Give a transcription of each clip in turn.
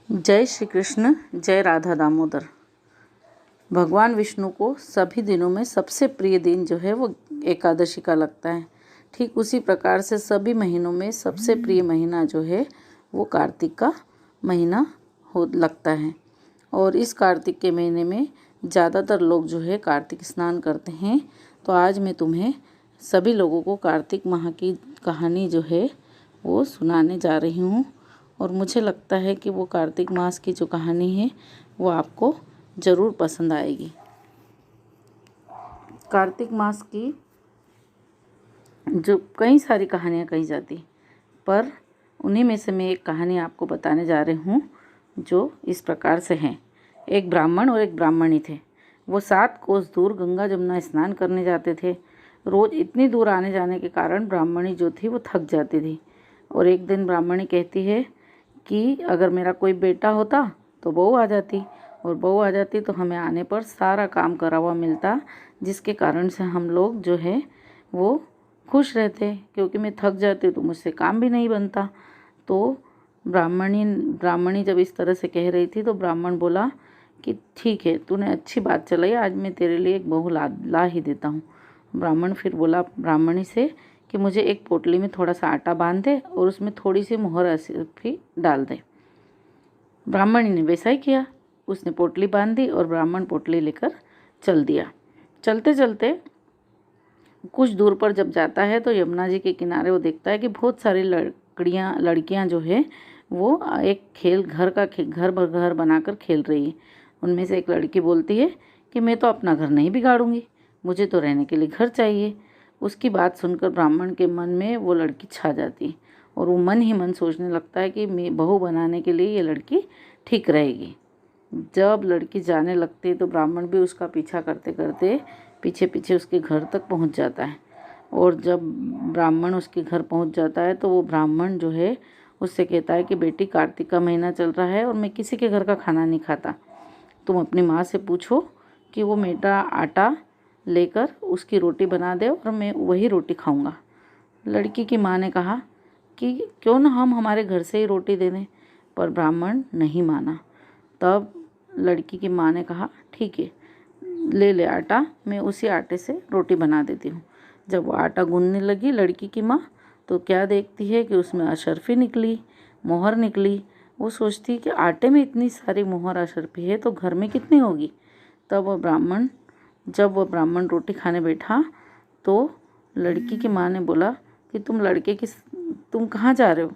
जय श्री कृष्ण, जय राधा दामोदर। भगवान विष्णु को सभी दिनों में सबसे प्रिय दिन जो है वो एकादशी का लगता है। ठीक उसी प्रकार से सभी महीनों में सबसे प्रिय महीना जो है वो कार्तिक का महीना हो लगता है। और इस कार्तिक के महीने में ज़्यादातर लोग जो है कार्तिक स्नान करते हैं। तो आज मैं तुम्हें सभी लोगों को कार्तिक माह की कहानी जो है वो सुनाने जा रही हूँ। और मुझे लगता है कि वो कार्तिक मास की जो कहानी है वो आपको ज़रूर पसंद आएगी। कार्तिक मास की जो कई सारी कहानियाँ कही जाती, पर उन्हीं में से मैं एक कहानी आपको बताने जा रही हूँ जो इस प्रकार से है। एक ब्राह्मण और एक ब्राह्मणी थे। वो 7 कोस दूर गंगा जमुना स्नान करने जाते थे। रोज़ इतनी दूर आने जाने के कारण ब्राह्मणी जो थी वो थक जाती थी। और एक दिन ब्राह्मणी कहती है कि अगर मेरा कोई बेटा होता तो बहू आ जाती, और बहू आ जाती तो हमें आने पर सारा काम करा हुआ मिलता, जिसके कारण से हम लोग जो है वो खुश रहते, क्योंकि मैं थक जाती तो मुझसे काम भी नहीं बनता। तो ब्राह्मणी जब इस तरह से कह रही थी तो ब्राह्मण बोला कि ठीक है, तूने अच्छी बात चलाई, आज मैं तेरे लिए एक बहू ला ही देता हूँ। ब्राह्मण फिर बोला ब्राह्मणी से कि मुझे एक पोटली में थोड़ा सा आटा बांध दे और उसमें थोड़ी सी मोहर भी डाल दे। ब्राह्मणी ने वैसा ही किया। उसने पोटली बांध दी और ब्राह्मण पोटली लेकर चल दिया। चलते चलते कुछ दूर पर जब जाता है तो यमुना जी के किनारे वो देखता है कि बहुत सारी लड़कियां जो है वो एक खेल घर बनाकर खेल रही है। उनमें से एक लड़की बोलती है कि मैं तो अपना घर नहीं बिगाड़ूंगी, मुझे तो रहने के लिए घर चाहिए। उसकी बात सुनकर ब्राह्मण के मन में वो लड़की छा जाती और वो मन ही मन सोचने लगता है कि मैं बहू बनाने के लिए ये लड़की ठीक रहेगी। जब लड़की जाने लगती है तो ब्राह्मण भी उसका पीछा करते करते पीछे पीछे उसके घर तक पहुंच जाता है। और जब ब्राह्मण उसके घर पहुंच जाता है तो वो ब्राह्मण जो है उससे कहता है कि बेटी, कार्तिक का महीना चल रहा है और मैं किसी के घर का खाना नहीं खाता। तुम अपनी माँ से पूछो कि वो मेरा आटा लेकर उसकी रोटी बना दे और मैं वही रोटी खाऊंगा। लड़की की माँ ने कहा कि क्यों ना हम हमारे घर से ही रोटी दे दें, पर ब्राह्मण नहीं माना। तब लड़की की माँ ने कहा ठीक है, ले ले आटा, मैं उसी आटे से रोटी बना देती हूँ। जब वो आटा गूंदने लगी लड़की की माँ, तो क्या देखती है कि उसमें अशर्फी निकली, मोहर निकली। वो सोचती कि आटे में इतनी सारी मोहर अशर्फी है तो घर में कितनी होगी। जब वह ब्राह्मण रोटी खाने बैठा तो लड़की की माँ ने बोला कि तुम कहाँ जा रहे हो।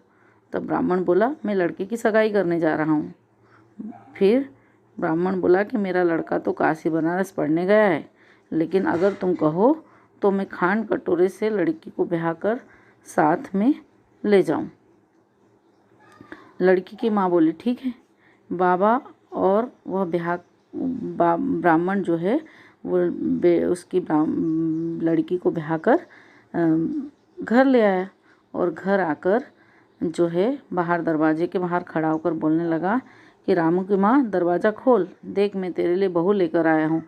तब ब्राह्मण बोला, मैं लड़के की सगाई करने जा रहा हूँ। फिर ब्राह्मण बोला कि मेरा लड़का तो काशी बनारस पढ़ने गया है, लेकिन अगर तुम कहो तो मैं खांड कटोरे से लड़की को ब्याह कर साथ में ले जाऊं। लड़की की माँ बोली ठीक है बाबा, और वह ब्राह्मण जो है वो उसकी लड़की को ब्याह कर घर ले आया। और घर आकर जो है बाहर दरवाजे के बाहर खड़ा होकर बोलने लगा कि रामू की माँ, दरवाज़ा खोल, देख मैं तेरे लिए बहू लेकर आया हूँ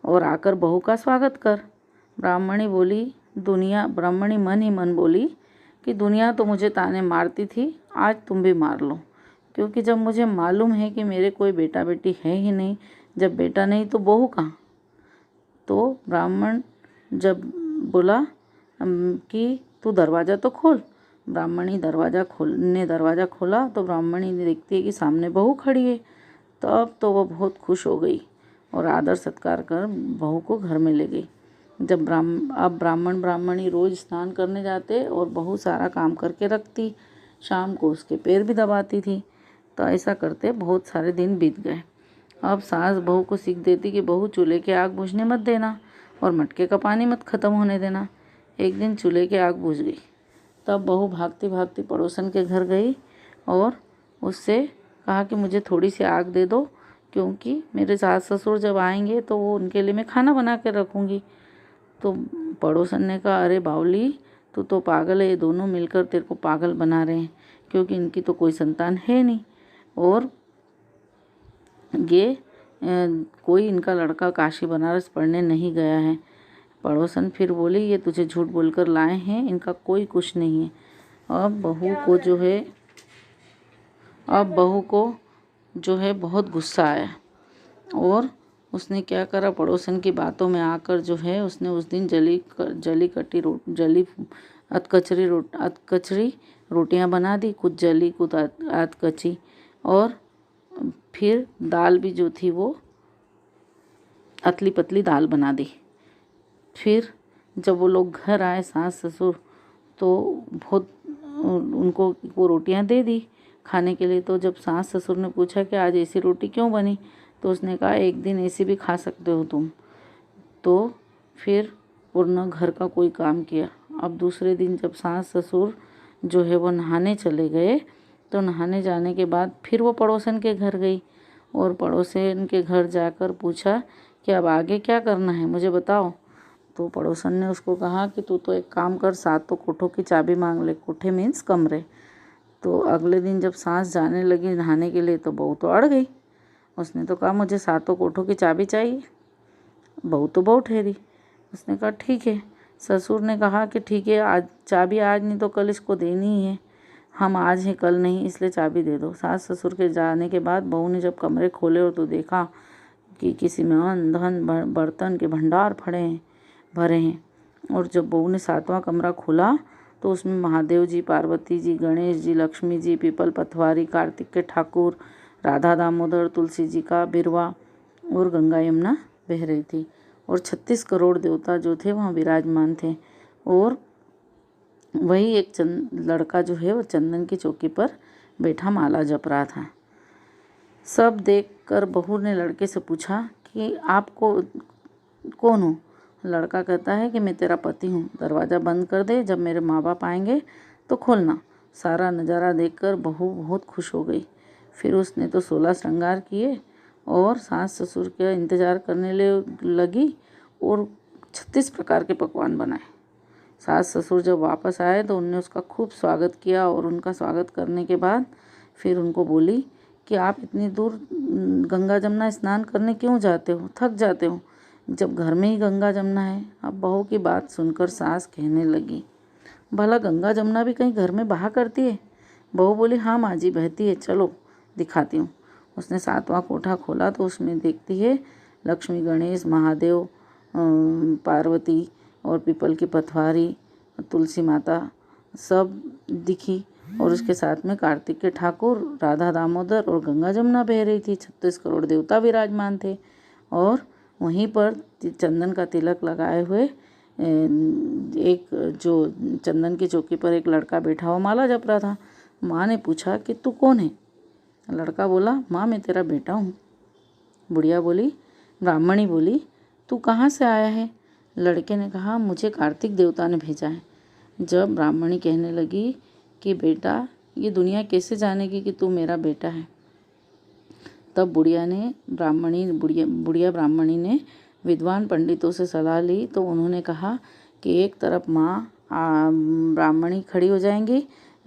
और आकर बहू का स्वागत कर। ब्राह्मणी मन ही मन बोली कि दुनिया तो मुझे ताने मारती थी, आज तुम भी मार लो, क्योंकि जब मुझे मालूम है कि मेरे कोई बेटा बेटी है ही नहीं, जब बेटा नहीं तो बहू कहाँ। तो ब्राह्मण जब बोला कि तू दरवाज़ा तो खोल, ब्राह्मणी दरवाज़ा खोला तो ब्राह्मणी ने देखती है कि सामने बहू खड़ी है। तब तो वह बहुत खुश हो गई और आदर सत्कार कर बहू को घर में ले गई। अब ब्राह्मणी रोज़ स्नान करने जाते और बहू सारा काम करके रखती, शाम को उसके पैर भी दबाती थी। तो ऐसा करते बहुत सारे दिन बीत गए। अब सास बहू को सीख देती कि बहू, चूल्हे की आग बुझने मत देना और मटके का पानी मत ख़त्म होने देना। एक दिन चूल्हे की आग बुझ गई। तब बहू भागती भागती पड़ोसन के घर गई और उससे कहा कि मुझे थोड़ी सी आग दे दो, क्योंकि मेरे सास ससुर जब आएंगे तो वो उनके लिए मैं खाना बना के रखूँगी। तो पड़ोसन ने कहा, अरे बावली, तू तो पागल है, ये दोनों मिलकर तेरे को पागल बना रहे हैं, क्योंकि इनकी तो कोई संतान है नहीं और ये कोई इनका लड़का काशी बनारस पढ़ने नहीं गया है। पड़ोसन फिर बोली, ये तुझे झूठ बोलकर लाए हैं, इनका कोई कुछ नहीं है। अब बहू को जो है बहुत गुस्सा आया और उसने क्या करा, पड़ोसन की बातों में आकर जो है उसने उस दिन अधकचरी रोटियां बना दी, कुछ जली कुछ अधकची, और फिर दाल भी जो थी वो अतली पतली दाल बना दी। फिर जब वो लोग घर आए सास ससुर, तो बहुत उनको वो रोटियां दे दी खाने के लिए। तो जब सास ससुर ने पूछा कि आज ऐसी रोटी क्यों बनी, तो उसने कहा एक दिन ऐसी भी खा सकते हो तुम। तो फिर पूर्ण घर का कोई काम किया। अब दूसरे दिन जब सास ससुर जो है वो नहाने चले गए, तो नहाने जाने के बाद फिर वो पड़ोसन के घर गई और पड़ोसन के घर जाकर पूछा कि अब आगे क्या करना है मुझे बताओ। तो पड़ोसन ने उसको कहा कि तू तो एक काम कर, सातों कोठों की चाबी मांग ले। कोठे मीन्स कमरे। तो अगले दिन जब सास जाने लगी नहाने के लिए, तो बहू तो अड़ गई। उसने तो कहा मुझे सातों कोठों की चाबी चाहिए। बहू तो बहू ठहरी। उसने कहा ठीक है। ससुर ने कहा कि ठीक है, आज चाबी आज नहीं तो कल इसको देनी ही है, हम आज हैं कल नहीं, इसलिए चाबी दे दो। सास ससुर के जाने के बाद बहू ने जब कमरे खोले और तो देखा कि किसी में अन्न धन बर्तन के भंडार भरे हैं। और जब बहू ने सातवां कमरा खोला तो उसमें महादेव जी, पार्वती जी, गणेश जी, लक्ष्मी जी, पीपल पथवारी, कार्तिक के ठाकुर, राधा दामोदर, तुलसी जी का बिरवा और गंगा यमुना बह रही थी। और 36 करोड़ देवता जो थे वहाँ विराजमान थे। और वही एक लड़का जो है वो चंदन की चौकी पर बैठा माला जप रहा था। सब देखकर बहू ने लड़के से पूछा कि आप कौन हो। लड़का कहता है कि मैं तेरा पति हूँ, दरवाज़ा बंद कर दे, जब मेरे माँ बाप आएंगे तो खोलना। सारा नज़ारा देखकर बहू बहुत खुश हो गई। फिर उसने तो 16 श्रृंगार किए और सास ससुर का इंतज़ार करने लगी और 36 प्रकार के पकवान बनाए। सास ससुर जब वापस आए तो उनने उसका खूब स्वागत किया और उनका स्वागत करने के बाद फिर उनको बोली कि आप इतनी दूर गंगा जमुना स्नान करने क्यों जाते हो, थक जाते हो, जब घर में ही गंगा जमुना है। अब बहू की बात सुनकर सास कहने लगी, भला गंगा जमुना भी कहीं घर में बहा करती है। बहू बोली, हाँ माँ जी बहती है, चलो दिखाती हूँ। उसने सातवां कोठा खोला तो उसमें देखती है लक्ष्मी, गणेश, महादेव, पार्वती और पीपल की पथवारी, तुलसी माता सब दिखी। और उसके साथ में कार्तिक के ठाकुर, राधा दामोदर और गंगा जमुना बह रही थी। 36 करोड़ देवता विराजमान थे। और वहीं पर चंदन का तिलक लगाए हुए एक जो चंदन की चौकी पर एक लड़का बैठा हुआ माला जप रहा था। माँ ने पूछा कि तू कौन है। लड़का बोला, माँ मैं तेरा बेटा हूँ। ब्राह्मणी बोली, तू कहाँ से आया है। लड़के ने कहा, मुझे कार्तिक देवता ने भेजा है। जब ब्राह्मणी कहने लगी कि बेटा ये दुनिया कैसे जानेगी कि तू मेरा बेटा है, तब बुढ़िया ब्राह्मणी ने विद्वान पंडितों से सलाह ली। तो उन्होंने कहा कि एक तरफ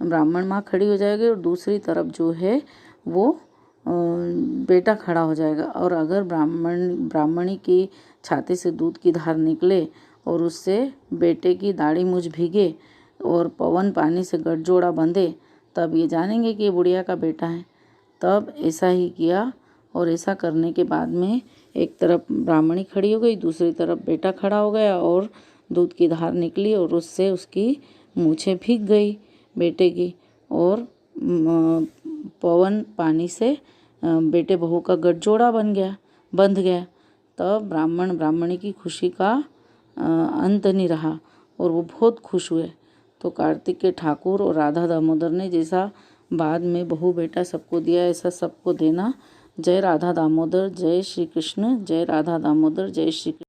ब्राह्मण माँ खड़ी हो जाएगी और दूसरी तरफ जो है वो बेटा खड़ा हो जाएगा। और अगर ब्राह्मणी की छाती से दूध की धार निकले और उससे बेटे की दाढ़ी मूछ भीगे और पवन पानी से गठजोड़ा बंधे, तब ये जानेंगे कि ये बुढ़िया का बेटा है। तब ऐसा ही किया और ऐसा करने के बाद में एक तरफ ब्राह्मणी खड़ी हो गई, दूसरी तरफ बेटा खड़ा हो गया और दूध की धार निकली और उससे उसकी मूछें भीग गई बेटे की, और पवन पानी से बेटे बहू का गठजोड़ा बंध गया। तब ब्राह्मणी की खुशी का अंत नहीं रहा और वो बहुत खुश हुए। तो कार्तिक के ठाकुर और राधा दामोदर ने जैसा बाद में बहू बेटा सबको दिया, ऐसा सबको देना। जय राधा दामोदर, जय श्री कृष्ण, जय राधा दामोदर, जय श्री कृष्ण।